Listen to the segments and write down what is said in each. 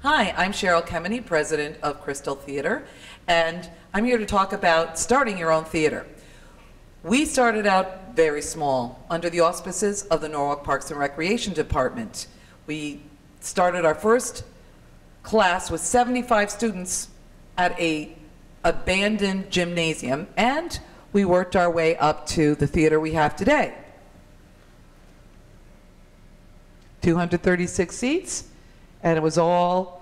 Hi, I'm Cheryl Kemeny, president of Crystal Theater, and I'm here to talk about starting your own theater. We started out very small under the auspices of the Norwalk Parks and Recreation Department. We started our first class with 75 students at an abandoned gymnasium, and we worked our way up to the theater we have today. 236 seats, and it was all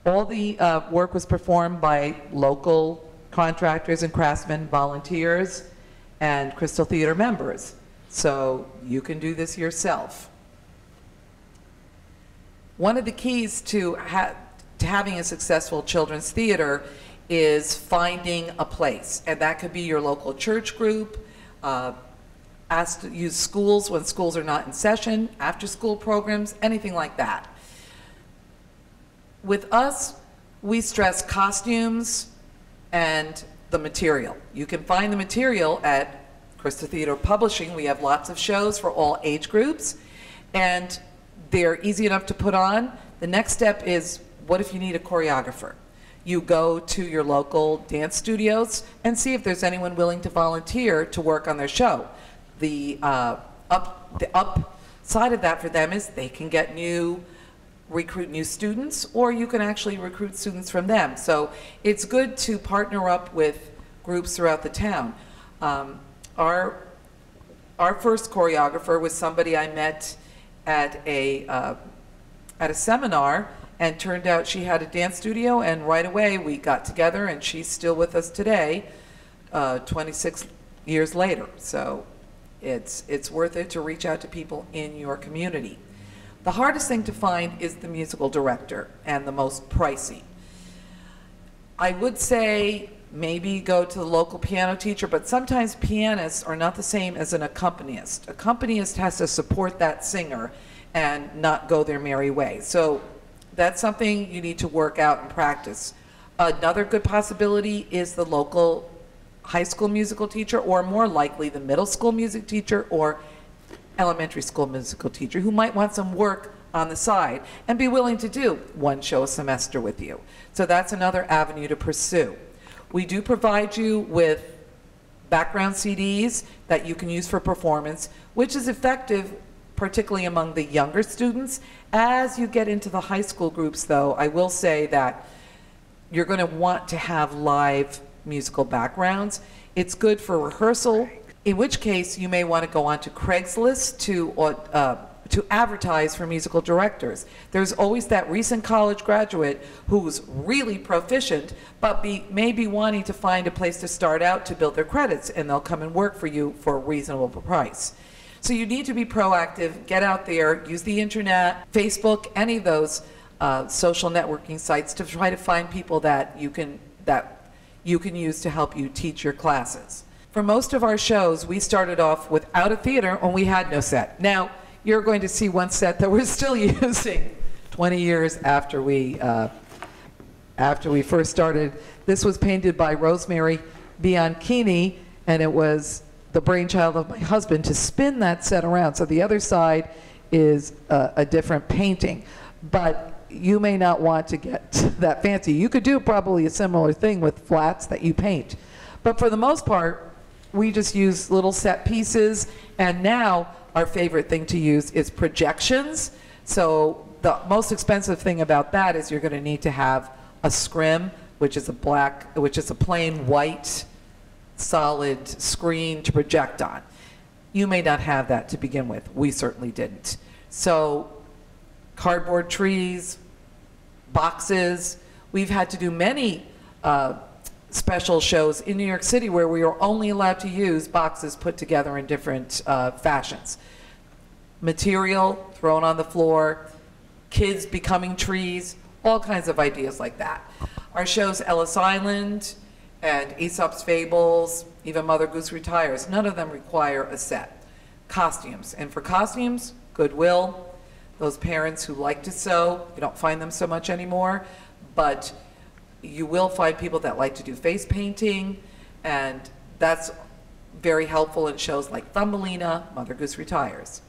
the work was performed by local contractors and craftsmen, volunteers, and Crystal Theater members. So you can do this yourself. One of the keys to having a successful children's theater is finding a place, and that could be your local church group, ask to use schools when schools are not in session, after school programs, anything like that. With us, we stress costumes and the material. You can find the material at Crystal Theater Publishing. We have lots of shows for all age groups, and they're easy enough to put on. The next step is, what if you need a choreographer? You go to your local dance studios and see if there's anyone willing to volunteer to work on their show. The upside of that for them is they can recruit new students, or you can actually recruit students from them. So it's good to partner up with groups throughout the town. Our first choreographer was somebody I met at a seminar, and turned out she had a dance studio, and right away we got together, and she's still with us today, 26 years later. So it's worth it to reach out to people in your community. The hardest thing to find is the musical director, and the most pricey. I would say maybe go to the local piano teacher, but sometimes pianists are not the same as an accompanist. Accompanist has to support that singer and not go their merry way. So that's something you need to work out and practice. Another good possibility is the local high school musical teacher, or more likely the middle school music teacher or elementary school musical teacher, who might want some work on the side and be willing to do one show a semester with you. So that's another avenue to pursue. We do provide you with background CDs that you can use for performance, which is effective particularly among the younger students. As you get into the high school groups, though, I will say that you're going to want to have live musical backgrounds. It's good for rehearsal, in which case you may want to go on to Craigslist to advertise for musical directors. There's always that recent college graduate who's really proficient, but may be wanting to find a place to start out to build their credits, and they'll come and work for you for a reasonable price. So you need to be proactive, get out there, use the internet, Facebook, any of those social networking sites to try to find people that you can use to help you teach your classes. For most of our shows, we started off without a theater and we had no set. Now, you're going to see one set that we're still using 20 years after we first started. This was painted by Rosemary Bianchini, and it was the brainchild of my husband to spin that set around. So the other side is a different painting, but you may not want to get that fancy. You could do probably a similar thing with flats that you paint. But for the most part, we just use little set pieces, and now our favorite thing to use is projections. So the most expensive thing about that is you're going to need to have a scrim, which is a plain white solid screen to project on. You may not have that to begin with. We certainly didn't. So cardboard trees, boxes. We've had to do many special shows in New York City where we were only allowed to use boxes put together in different fashions. Material thrown on the floor, kids becoming trees, all kinds of ideas like that. Our shows, Ellis Island and Aesop's Fables, even Mother Goose Retires, none of them require a set. Costumes, and for costumes, Goodwill. Those parents who like to sew, you don't find them so much anymore, but you will find people that like to do face painting, and that's very helpful in shows like Thumbelina, Mother Goose Retires.